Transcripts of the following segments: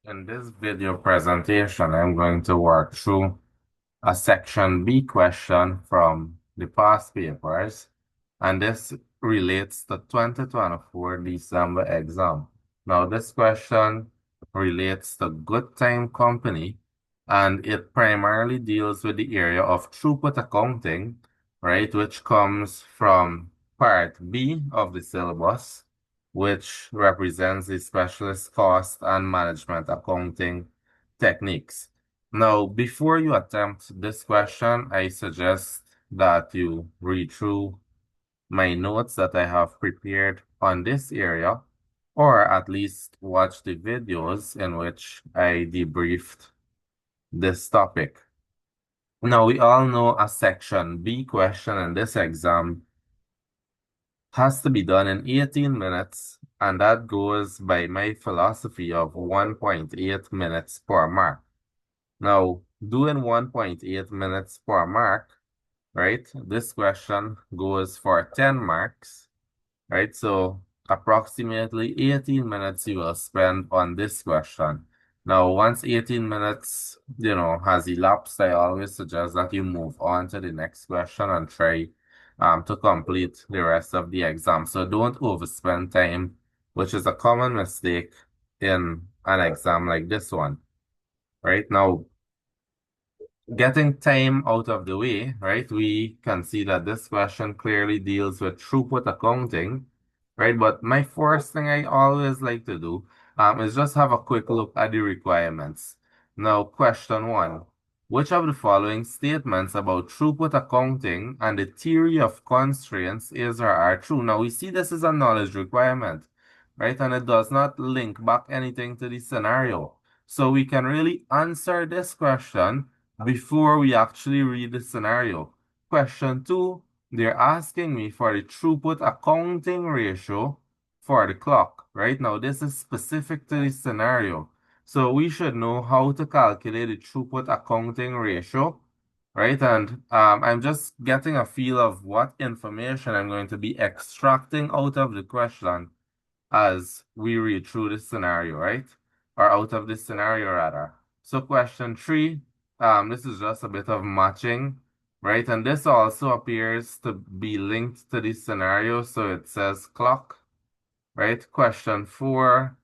In this video presentation, I'm going to work through a section B question from the past papers, and this relates to 2024 December exam. Now, this question relates to Goodtyme Company, and it primarily deals with the area of throughput accounting, right, which comes from part B of the syllabus, which represents the specialist cost and management accounting techniques. Now, before you attempt this question, I suggest that you read through my notes that I have prepared on this area, or at least watch the videos in which I debriefed this topic. Now, we all know a section B question in this exam has to be done in 18 minutes, and that goes by my philosophy of 1.8 minutes per mark. Now, doing 1.8 minutes per mark, right? This question goes for 10 marks, right? So approximately 18 minutes you will spend on this question. Now, once 18 minutes, has elapsed, I always suggest that you move on to the next question and try to complete the rest of the exam. So don't overspend time, which is a common mistake in an exam like this one, right? Now, getting time out of the way, right? We can see that this question clearly deals with throughput accounting, right? But my first thing I always like to do is just have a quick look at the requirements. Now, question one. Which of the following statements about throughput accounting and the theory of constraints is or are true? Now, we see this is a knowledge requirement, right? And it does not link back anything to the scenario. So we can really answer this question before we actually read the scenario. Question two, they're asking me for the throughput accounting ratio for the clock. Right now, this is specific to the scenario. So we should know how to calculate the throughput accounting ratio, right? And I'm just getting a feel of what information I'm going to be extracting out of the question as we read through this scenario, right? Or out of this scenario, rather. So question three, this is just a bit of matching, right? And this also appears to be linked to this scenario. So it says clock, right? Question four,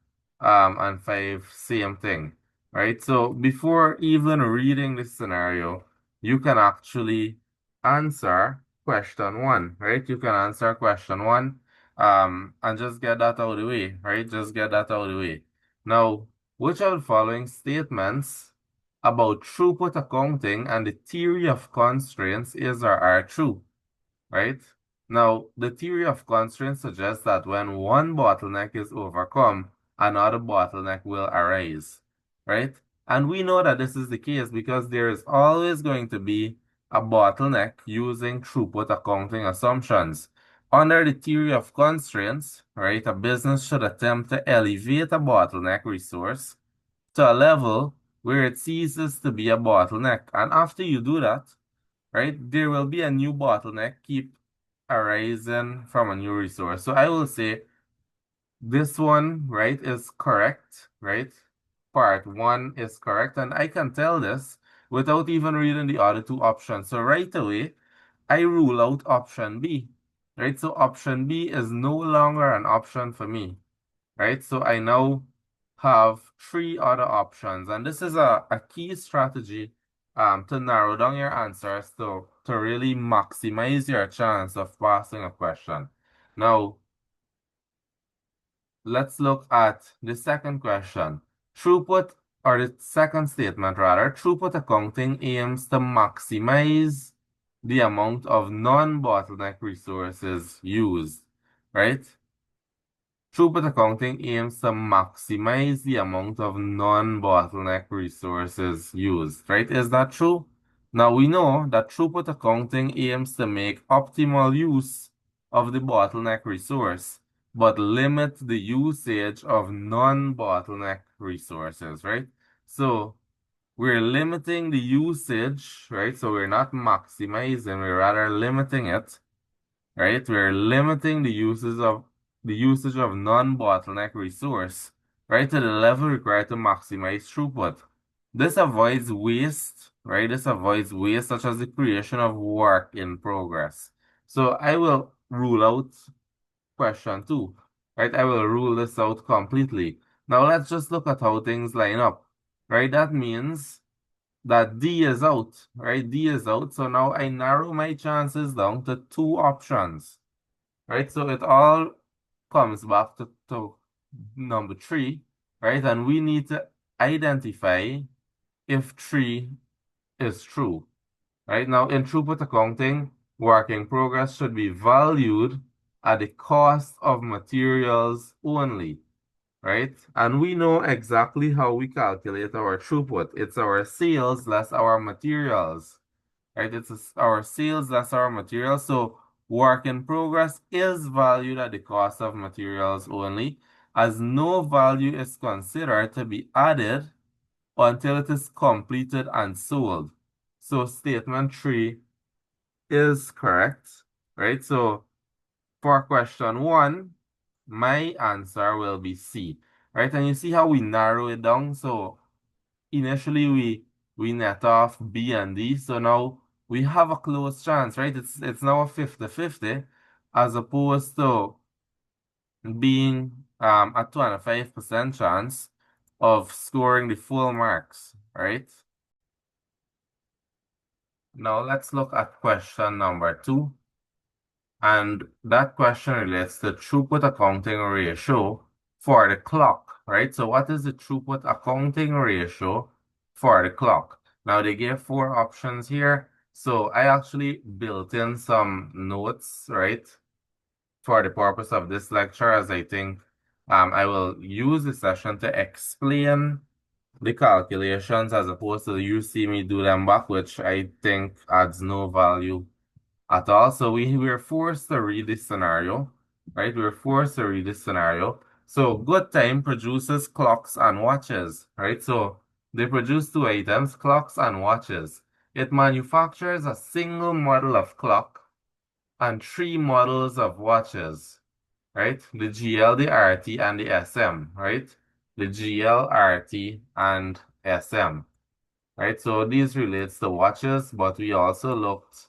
and five, same thing, right? So before even reading this scenario, you can actually answer question one, right? You can answer question one, and just get that out of the way, right? Just get that out of the way. Now, which of the following statements about throughput accounting and the theory of constraints is or are true? Right? Now, the theory of constraints suggests that when one bottleneck is overcome, another bottleneck will arise, right? And we know that this is the case because there is always going to be a bottleneck using throughput accounting assumptions. Under the theory of constraints, right, a business should attempt to elevate a bottleneck resource to a level where it ceases to be a bottleneck. And after you do that, right, there will be a new bottleneck keep arising from a new resource. So I will say this one, right, is correct, right? Part one is correct, and I can tell this without even reading the other two options. So right away, I rule out option B, right? So option B is no longer an option for me, right? So I now have three other options, and this is a key strategy to narrow down your answers to really maximize your chance of passing a question. Now, let's look at the second question. Throughput, or the second statement rather, throughput accounting aims to maximize the amount of non-bottleneck resources used, right? Throughput accounting aims to maximize the amount of non-bottleneck resources used, right? Is that true? Now we know that throughput accounting aims to make optimal use of the bottleneck resource, but limit the usage of non-bottleneck resources, right? So we're limiting the usage, right? So we're not maximizing, we're rather limiting it, right? We're limiting the usage of non-bottleneck resource, right, to the level required to maximize throughput. This avoids waste, right? This avoids waste such as the creation of work in progress. So I will rule out question two, right? I will rule this out completely. Now let's just look at how things line up, right? That means that D is out, right? D is out. So now I narrow my chances down to two options, right? So it all comes back to number three, right? And we need to identify if three is true, right? Now in throughput accounting, work in progress should be valued at the cost of materials only, right? And we know exactly how we calculate our throughput. It's our sales less our materials, right? Our sales less our materials. So work in progress is valued at the cost of materials only, as no value is considered to be added until it is completed and sold. So statement three is correct, right? So for question one, my answer will be C, right? And you see how we narrow it down? So initially we net off B and D, so now we have a close chance, right? It's now a 50-50 as opposed to being a 25% chance of scoring the full marks, right? Now let's look at question number two. And that question relates to throughput accounting ratio for the clock, right? So what is the throughput accounting ratio for the clock? Now they gave four options here. So I actually built in some notes, right, for the purpose of this lecture, as I think I will use the session to explain the calculations as opposed to you see me do them back, which I think adds no value at all. So we were forced to read this scenario, right? We were forced to read this scenario. So Goodtyme produces clocks and watches, right? So they produce two items, clocks and watches. It manufactures a single model of clock and three models of watches, right? The GL, the RT, and the SM, right? The GL, RT, and SM, right? So these relates to watches, but we also looked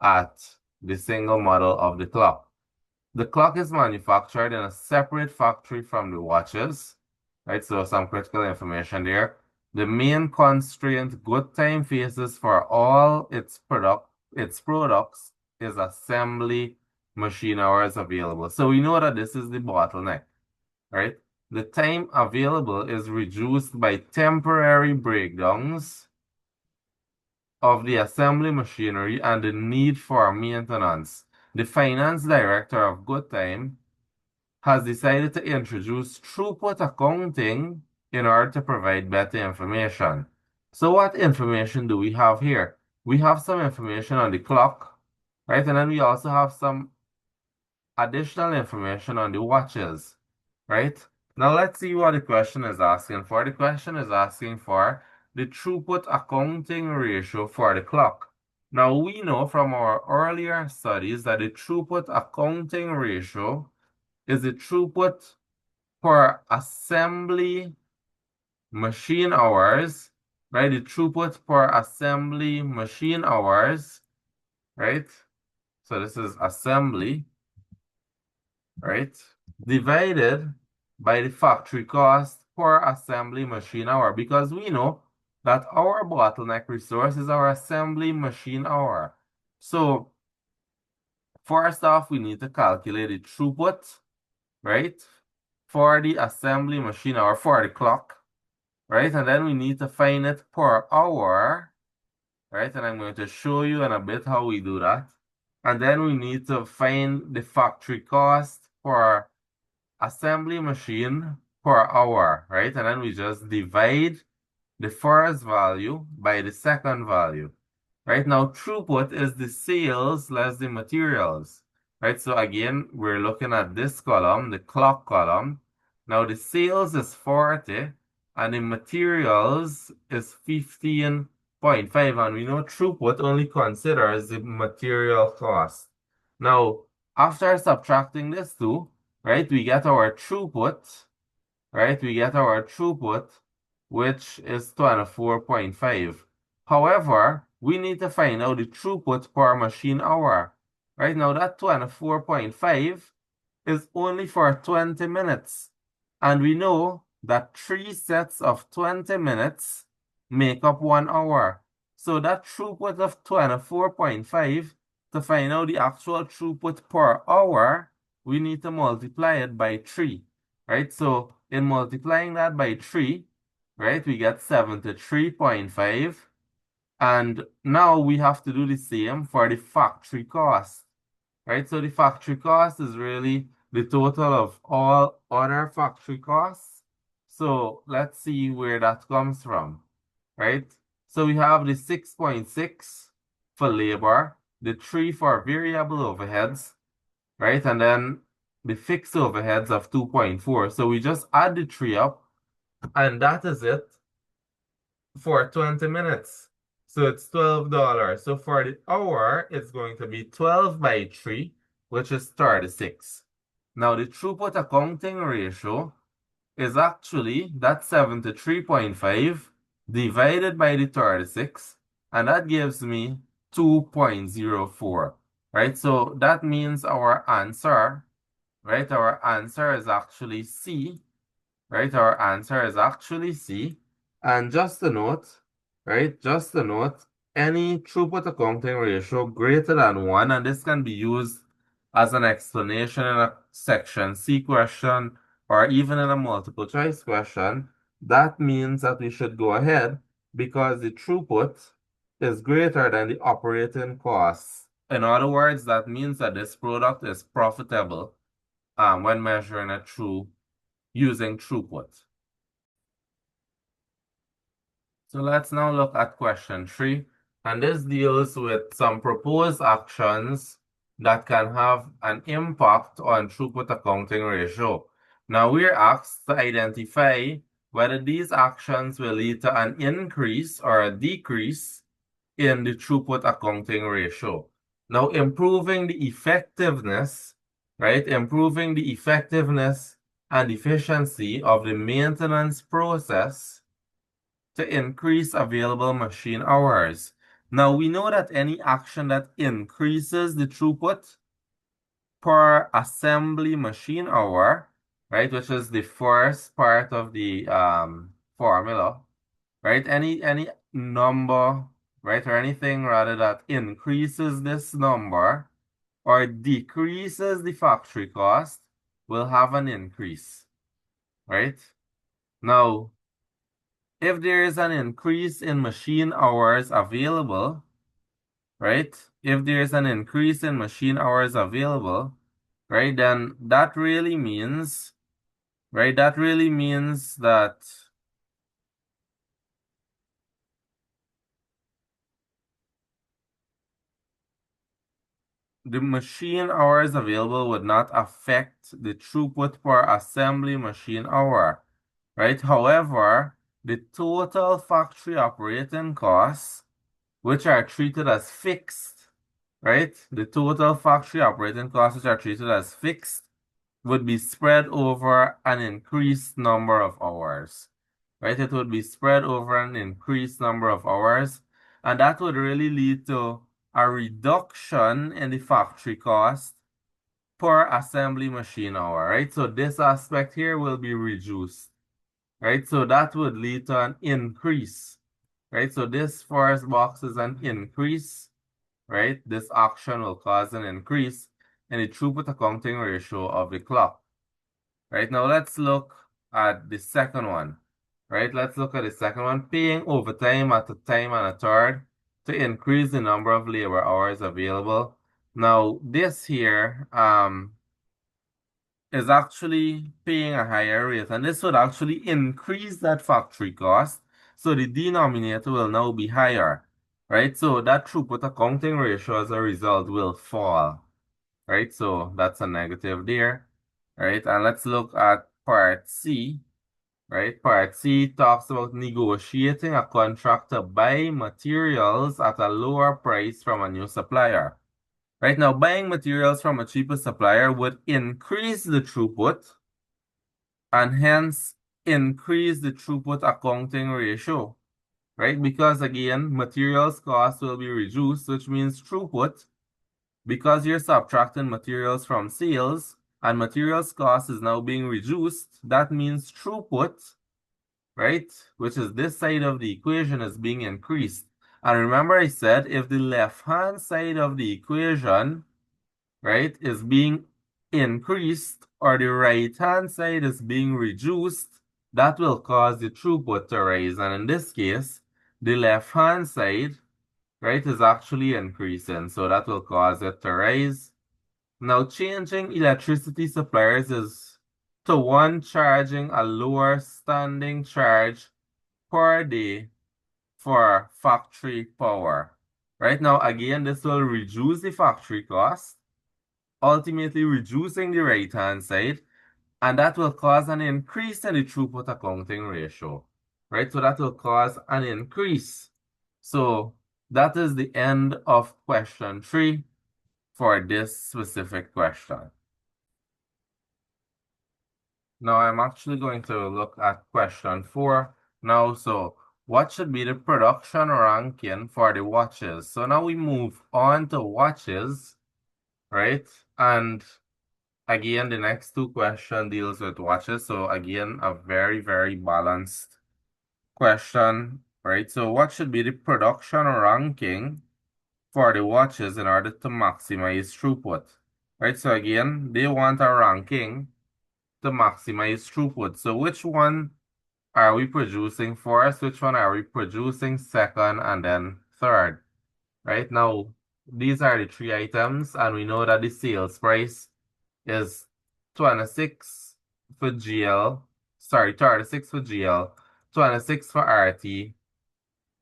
at the single model of the clock. The clock is manufactured in a separate factory from the watches, right? So some critical information there. The main constraint Goodtime faces for all its products is assembly machine hours available. So we know that this is the bottleneck, right? The time available is reduced by temporary breakdowns of the assembly machinery and the need for maintenance. The finance director of Goodtime has decided to introduce throughput accounting in order to provide better information. So what information do we have here? We have some information on the clock, right? And then we also have some additional information on the watches, right? Now let's see what the question is asking for. The question is asking for the throughput accounting ratio for the clock. Now we know from our earlier studies that the throughput accounting ratio is the throughput per assembly machine hours, right? The throughput per assembly machine hours, right? So this is assembly, right? Divided by the factory cost per assembly machine hour, because we know that our bottleneck resource is our assembly machine hour. So first off, we need to calculate the throughput, right, for the assembly machine hour for the clock, right? And then we need to find it per hour, right? And I'm going to show you in a bit how we do that. And then we need to find the factory cost for assembly machine per hour, right? And then we just divide the first value by the second value. Right now, throughput is the sales less the materials, right? So again, we're looking at this column, the clock column. Now the sales is 40 and the materials is 15.5, and we know throughput only considers the material cost. Now, after subtracting this two, right, we get our throughput, right? We get our throughput, which is 24.5. However, we need to find out the throughput per machine hour. Right now, that 24.5 is only for 20 minutes. And we know that 3 sets of 20 minutes make up 1 hour. So that throughput of 24.5, to find out the actual throughput per hour, we need to multiply it by 3, right? So in multiplying that by 3, right, we get 73.5. And now we have to do the same for the factory cost, right? So the factory cost is really the total of all other factory costs. So let's see where that comes from, right? So we have the 6.6 for labor, the 3 for variable overheads, right? And then the fixed overheads of 2.4. So we just add the 3 up, and that is it for 20 minutes. So it's $12. So for the hour, it's going to be 12 by 3, which is 36. Now the throughput accounting ratio is actually that 73.5 divided by the 36, and that gives me 2.04, right? So that means our answer, right? Our answer is actually C, right? Our answer is actually C. And just a note, right? Just a note, any throughput accounting ratio greater than 1, and this can be used as an explanation in a section C question or even in a multiple choice question, that means that we should go ahead because the throughput is greater than the operating costs. In other words, that means that this product is profitable when measuring it through using throughput. So let's now look at question 3, and this deals with some proposed actions that can have an impact on throughput accounting ratio. Now we're asked to identify whether these actions will lead to an increase or a decrease in the throughput accounting ratio. Now improving the effectiveness, right? Improving the effectiveness and efficiency of the maintenance process to increase available machine hours. Now we know that any action that increases the throughput per assembly machine hour, right, which is the first part of the formula, right? Any number, right, or anything rather that increases this number or decreases the factory cost will have an increase, right? Now, if there is an increase in machine hours available, right? If there is an increase in machine hours available, right, then that really means, right, that really means that the machine hours available would not affect the throughput per assembly machine hour, right? However, the total factory operating costs, which are treated as fixed, right? The total factory operating costs, which are treated as fixed, would be spread over an increased number of hours, right? It would be spread over an increased number of hours, and that would really lead to a reduction in the factory cost per assembly machine hour, right? So this aspect here will be reduced, right? So that would lead to an increase, right? So this first box is an increase, right? This action will cause an increase in the throughput accounting ratio of the clock. Right, now let's look at the second one. Right, let's look at the second one. Paying overtime at a time and a third to increase the number of labor hours available. Now this here is actually paying a higher rate, and this would actually increase that factory cost. So the denominator will now be higher. Right, so that throughput accounting ratio as a result will fall. Right, so that's a negative there. Right, and let's look at part C. Right, part C talks about negotiating a contract to buy materials at a lower price from a new supplier. Right, now buying materials from a cheaper supplier would increase the throughput and hence increase the throughput accounting ratio, right? Because again, materials cost will be reduced, which means throughput, because you're subtracting materials from sales and materials cost is now being reduced, that means throughput, right, which is this side of the equation, is being increased. And remember I said if the left-hand side of the equation, right, is being increased or the right-hand side is being reduced, that will cause the throughput to rise. And in this case, the left-hand side, right, is actually increasing. So that will cause it to rise. Now, changing electricity suppliers is to one charging a lower standing charge per day for factory power. Right now, again, this will reduce the factory cost, ultimately reducing the right-hand side, and that will cause an increase in the throughput accounting ratio. Right, so that will cause an increase. So that is the end of question 3 for this specific question. Now I'm actually going to look at question 4 now. So what should be the production ranking for the watches? So now we move on to watches, right? And again, the next two questions deals with watches. So again, a very, very balanced question, right? So what should be the production ranking for the watches in order to maximize throughput, right? So again, they want a ranking to maximize throughput. So which one are we producing first? Which one are we producing second and then third? Right now, these are the three items, and we know that the sales price is 26 for GL, sorry, 36 for GL, 26 for RT,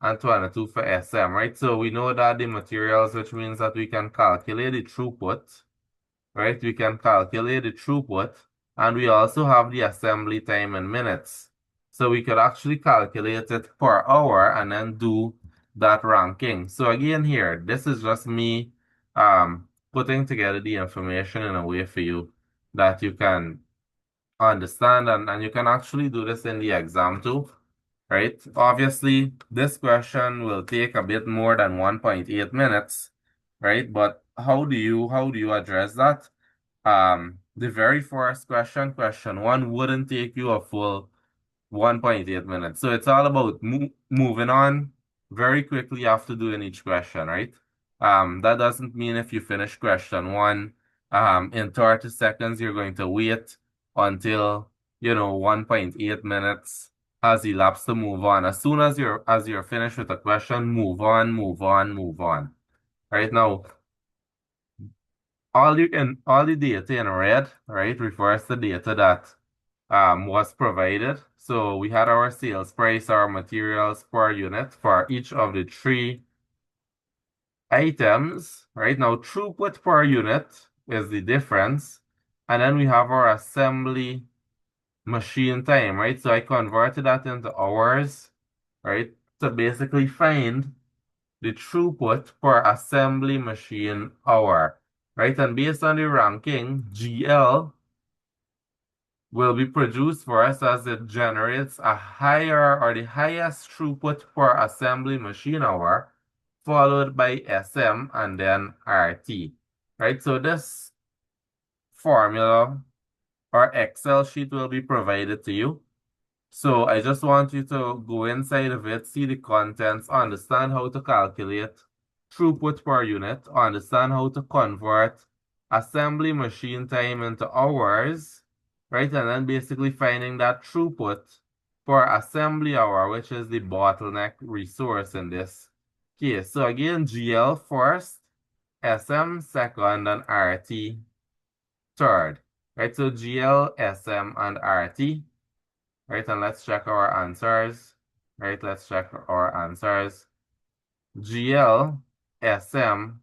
and 22 for SM, right? So we know that the materials, which means that we can calculate the throughput, right? We can calculate the throughput, and we also have the assembly time in minutes. So we could actually calculate it per hour and then do that ranking. So again here, this is just me putting together the information in a way for you that you can understand, and you can actually do this in the exam too, right? Obviously, this question will take a bit more than 1.8 minutes, right? But how do you address that? The very first question, question 1, wouldn't take you a full 1.8 minutes. So it's all about moving on very quickly after doing each question, right? That doesn't mean if you finish question 1, in 30 seconds, you're going to wait until, 1.8 minutes has elapsed to move on. As soon as you're finished with a question, move on, move on, move on. Right now, all the data in red, right, refers to data that was provided. So we had our sales price, our materials per unit for each of the three items. Right now, throughput per unit is the difference. And then we have our assembly machine time, right? So I converted that into hours, right? To basically find the throughput per assembly machine hour, right? And based on the ranking, GL will be produced for us as it generates a higher or the highest throughput per assembly machine hour, followed by SM and then RT, right? So this formula or Excel sheet will be provided to you. So I just want you to go inside of it, see the contents, understand how to calculate throughput per unit, understand how to convert assembly machine time into hours, right? And then basically finding that throughput per assembly hour, which is the bottleneck resource in this case. So again, GL first, SM second, and RT third, right? So GL, SM, and RT. Right, and let's check our answers. Right, let's check our answers. GL, SM,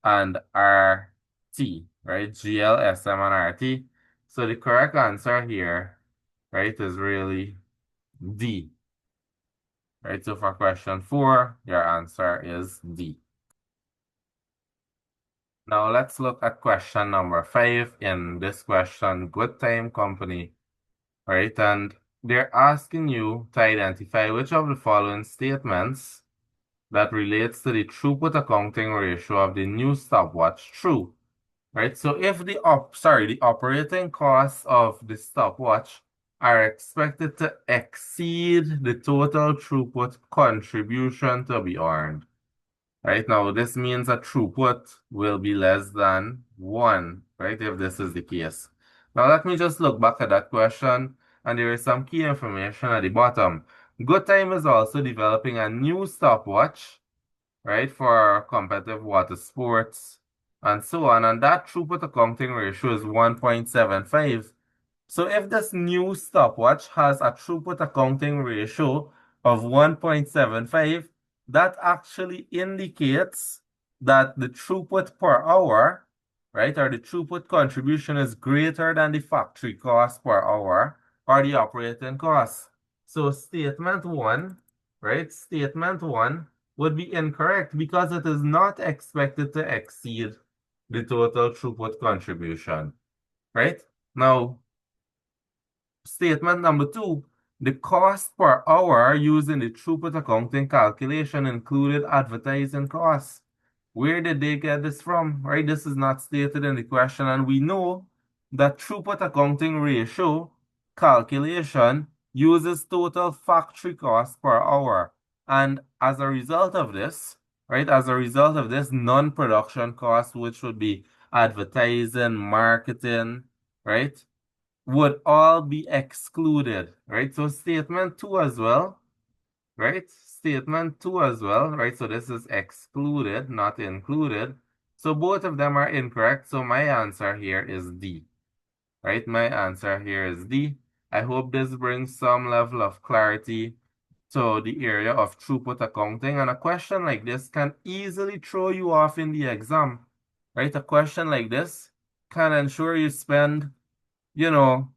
and RT. Right, GL, SM, and RT. So the correct answer here, right, is really D. Right, so for question 4, your answer is D. Now let's look at question number 5. In this question, Goodtyme company, right, and they're asking you to identify which of the following statements that relates to the throughput accounting ratio of the new stopwatch true. Right? So if the operating costs of the stopwatch are expected to exceed the total throughput contribution to be earned. Right now, this means that throughput will be less than 1, right? If this is the case. Now, let me just look back at that question, and there is some key information at the bottom. Goodtime is also developing a new stopwatch, right, for competitive water sports and so on. And that throughput accounting ratio is 1.75. So if this new stopwatch has a throughput accounting ratio of 1.75, that actually indicates that the throughput per hour, right, or the throughput contribution is greater than the factory cost per hour or the operating cost. So statement one, right, statement one would be incorrect because it is not expected to exceed the total throughput contribution, right? Now, statement number two, the cost per hour using the throughput accounting calculation included advertising costs. Where did they get this from? Right? This is not stated in the question, and we know that throughput accounting ratio calculation uses total factory cost per hour. And as a result of this, right, as a result of this, non-production costs, which would be advertising, marketing, right, would all be excluded, right? So statement two as well, right? Statement two as well, right? So this is excluded, not included. So both of them are incorrect. So my answer here is D, right? My answer here is D. I hope this brings some level of clarity to the area of throughput accounting. And a question like this can easily throw you off in the exam, right? A question like this can ensure you spend, you know,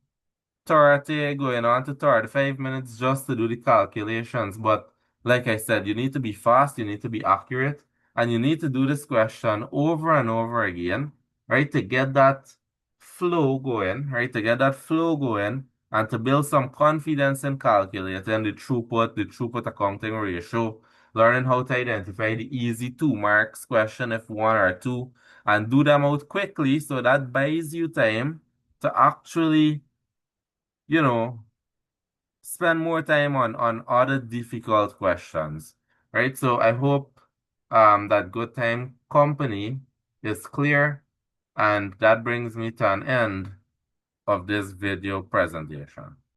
30 going on to 35 minutes just to do the calculations. But like I said, you need to be fast, you need to be accurate, and you need to do this question over and over again, right? To get that flow going, right? To get that flow going and to build some confidence in calculating the throughput accounting ratio, learning how to identify the easy 2 marks question if one or two, and do them out quickly so that buys you time to actually, you know, spend more time on other difficult questions, right? So I hope that Goodtyme company is clear, and that brings me to an end of this video presentation.